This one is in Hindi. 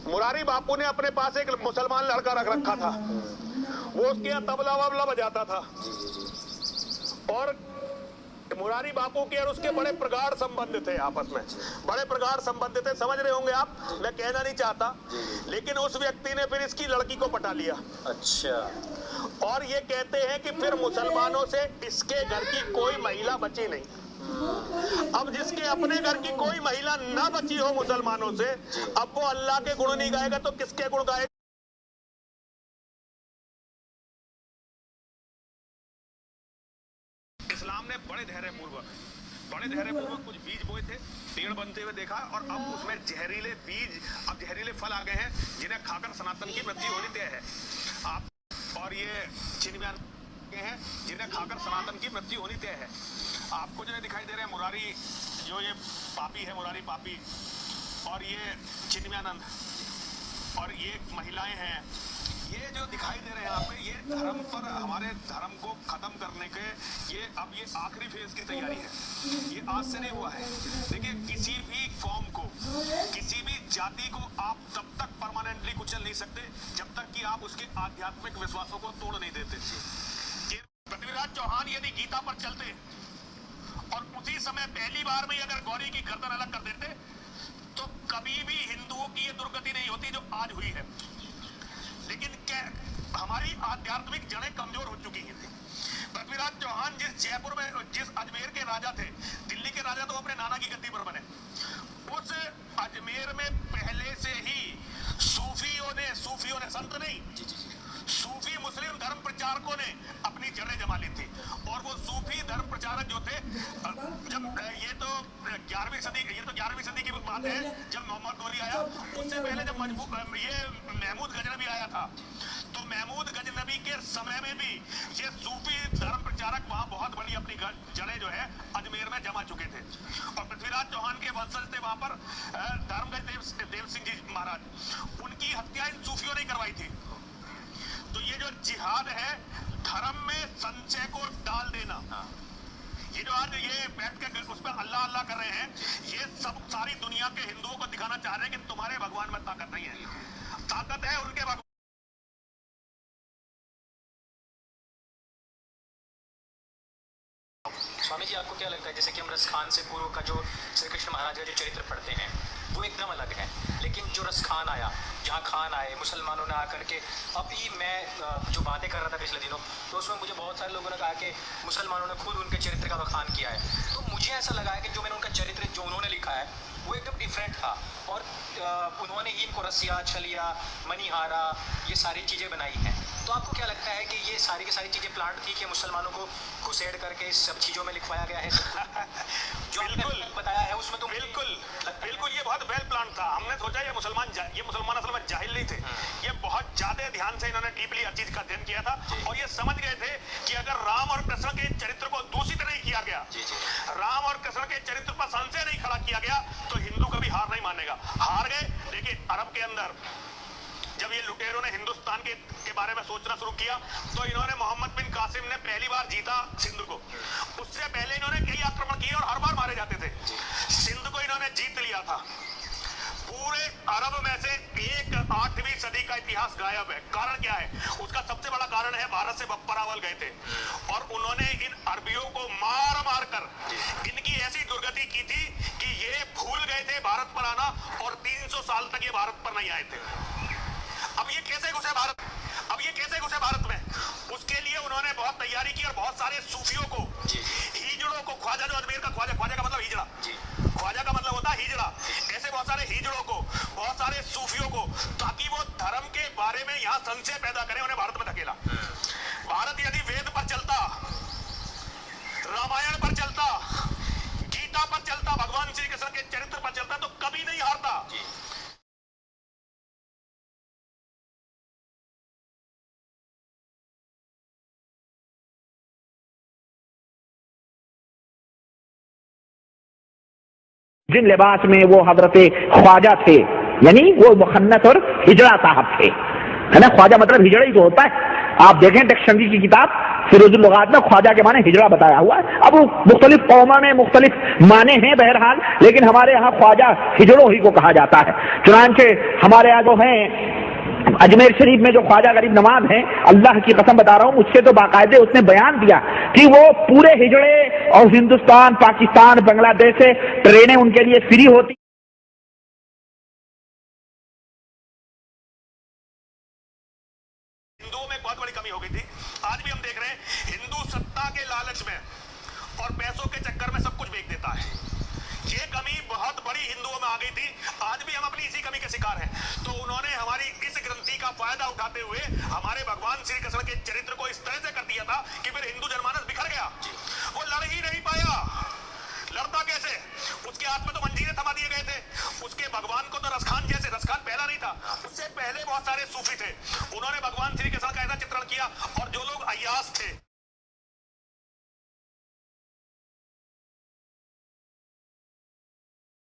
मुरारी बापू ने अपने पास एक मुसलमान लड़का रख रखा था, वो उसके यहाँ तबला वबला बजाता था और मुरारी बापू के और उसके बड़े प्रगाढ़ संबंध थे, आपस में बड़े प्रगाढ़ संबंध थे। समझ रहे होंगे आप, मैं कहना नहीं चाहता, लेकिन उस व्यक्ति ने फिर इसकी लड़की को पटा लिया। अच्छा। और ये कहते हैं कि फिर मुसलमानों से इसके घर की कोई महिला बची नहीं। अब जिसके अपने घर की कोई महिला ना बची हो मुसलमानों से, अब वो अल्लाह के गुण नहीं गाएगा तो किसके गुण गाएगा? इस्लाम ने बड़े धैर्यपूर्वक कुछ बीज बोए थे, पेड़ बनते हुए देखा, और अब उसमें जहरीले बीज, अब जहरीले फल आ गए हैं जिन्हें खाकर सनातन की मृत्यु होनी तय है। आप और ये चिन्ह हैं जिन्हें खाकर सनातन की मृत्यु होनी तय है। आपको जो दिखाई दे रहे हैं मुरारी, जो ये पापी है, मुरारी पापी, और ये चिन्मयानंद, और ये महिलाएं हैं, ये जो दिखाई दे रहे हैं यहाँ पे, ये धर्म पर, हमारे धर्म को खत्म करने के ये आखिरी फेज की तैयारी है। ये आज से नहीं हुआ है। देखिए, किसी भी कौम को, किसी भी जाति को आप तब तक परमानेंटली कुचल नहीं सकते जब तक कि आप उसके आध्यात्मिक विश्वासों को तोड़ नहीं देते। पृथ्वीराज चौहान यदि गीता पर चलते और उसी समय पहली बार में अगर गौरी की गर्दन अलग कर देते तो कभी भी हिंदुओं की ये दुर्गति नहीं होती जो आज हुई है। लेकिन क्या हमारी आध्यात्मिक जड़ें कमजोर हो चुकी हैं। पृथ्वीराज चौहान जिस जयपुर में, जिस अजमेर के राजा थे, दिल्ली के राजा तो अपने नाना की गद्दी पर बने, उस अजमेर में पहले से ही सूफियों ने संत नहीं, सूफी मुस्लिम धर्म प्रचारकों ने अपनी जड़ें जमा ली थी। और वो सूफी धर्म प्रचारक जो थे, जब ये तो 11वीं सदी की बात है, जब मोहम्मद गौरी आया, उससे पहले जब ये महमूद गजनबी आया था, तो महमूद गजनबी के समय में भी ये सूफी धर्म प्रचारक वहां बहुत बड़ी अपनी जड़ें जो है अजमेर में जमा चुके थे। और पृथ्वीराज चौहान के वंशज थे वहां पर धर्मगज देव सिंह जी महाराज, उनकी हत्या इन सूफियों ने करवाई थी। तो ये जो जिहाद है, धर्म में संशय को डाल देना, ये जो आज ये बैठ के उस पर अल्लाह अल्लाह कर रहे हैं, ये सब सारी दुनिया के हिंदुओं को दिखाना चाह रहे हैं कि तुम्हारे भगवान में ताकत नहीं है, ताकत है उनके भगवान। स्वामी जी, आपको क्या लगता है, जैसे कि हम रसखान से पूर्व का जो श्री कृष्ण महाराज का जो चरित्र पढ़ते हैं वो एकदम अलग है, लेकिन जो रसखान आया, जहाँ खान आए, मुसलमानों ने आकर के, अभी मैं जो बातें कर रहा था पिछले दिनों, तो उसमें मुझे बहुत सारे लोगों ने कहा कि मुसलमानों ने खुद उनके चरित्र का बखान किया है। तो मुझे ऐसा लगा है कि जो मैंने उनका चरित्र जो उन्होंने लिखा है वो एकदम डिफरेंट था, और उन्होंने ही इनको रसिया, छलिया, मनीहारा, ये सारी चीज़ें बनाई हैं। तो आपको क्या लगता है कि ये सारी की सारी चीज़ें प्लान थी कि मुसलमानों को घुसेड़ करके इस सब चीज़ों में लिखवाया गया है? जो आपने बताया है उसमें तो बिल्कुल ये बहुत वेल प्लान था। हमने सोचा ये मुसलमान असल में जाहिल नहीं थे, ये बहुत ज्यादा ध्यान से इन्होंने डीपली हर चीज का अध्ययन किया था, और ये समझ गए थे कि अगर राम और कृष्ण के चरित्र को दूषित नहीं किया गया, राम और कृष्ण के चरित्र पर संशय नहीं खड़ा किया गया, तो हिंदू कभी हार नहीं मानेगा। हार गए। देखिए, अरब के अंदर जब ये लुटेरों ने हिंदुस्तान के बारे में सोचना शुरू किया, तो इन्होंने मोहम्मद बिन कासिम ने पहली बार जीता सिंध को। उससे पहले इन्होंने कई आक्रमण किए और हर बार मारे जाते थे। सिंध को इन्होंने जीत लिया था। पूरे अरब में से एक 8वीं सदी का इतिहास गायब है। कारण क्या है? उसका सबसे बड़ा कारण है, भारत से बप्परावल गए थे और उन्होंने इन अरबियों को मार मार कर इनकी ऐसी दुर्गति की थी कि ये भूल गए थे भारत पर आना, और 300 साल तक ये भारत पर नहीं आए थे। अब ये कैसे घुसे भारत में? सारे सूफियों को, हिजड़ों को, ख्वाजा जो अजमेर का ख्वाजा, ख्वाजा का मतलब हिजड़ा, ख्वाजा का मतलब होता है हिजड़ा, ऐसे बहुत सारे हिजड़ों को, बहुत सारे सूफियों को, ताकि वो धर्म के बारे में यहाँ संशय पैदा करें, उन्हें भारत में धकेला। भारत यदि वेद पर चलता, रामायण पर चलता, गीता पर चलता, भगवान श्री कृष्ण के चरित्र पर चलता, तो कभी नहीं हारता। जिन लिबास में वो हजरत ख्वाजा थे, यानी वो मुखन्नत और हिजड़ा साहब थे, है ना। ख्वाजा मतलब हिजड़ा ही तो होता है। आप देखें डिक्शनरी की किताब फिरोजुल लुगात में ख्वाजा के माने हिजड़ा बताया हुआ है। अब मुख्तलिफ कौमों में मुख्तलिफ माने हैं बहरहाल, लेकिन हमारे यहाँ ख्वाजा हिजड़ों ही को कहा जाता है। चुनांचे हमारे यहाँ जो है अजमेर शरीफ में जो ख्वाजा गरीब नवाज हैं, अल्लाह की कसम बता रहा हूं, मुझसे तो बाकायदे उसने बयान दिया कि वो पूरे हिजड़े और हिंदुस्तान, पाकिस्तान, बांग्लादेश से ट्रेनें उनके लिए फ्री होती। हिंदुओं में बहुत बड़ी कमी हो गई थी। आज भी हम देख रहे हैं हिंदू सत्ता के लालच में और पैसों के चक्कर में सब कुछ बेच देता है। ये कमी बहुत बड़ी हिंदुओं में आ गई थी। आज भी हम अपनी इसी कमी के शिकार हैं। तो उन्होंने हमारी इस ग्रंथि का फायदा उठाते हुए हमारे भगवान श्री कृष्ण के चरित्र को इस तरह से कर दिया था कि फिर हिंदू जनमानस बिखर गया। वो लड़ ही नहीं पाया। लड़ता कैसे? उसके हाथ में तो मंजीरे थमा दिए गए थे। उसके भगवान को तो रसखान जैसे, रसखान पहला नहीं था, उससे पहले बहुत सारे सूफी थे। उन्होंने भगवान श्री कृष्ण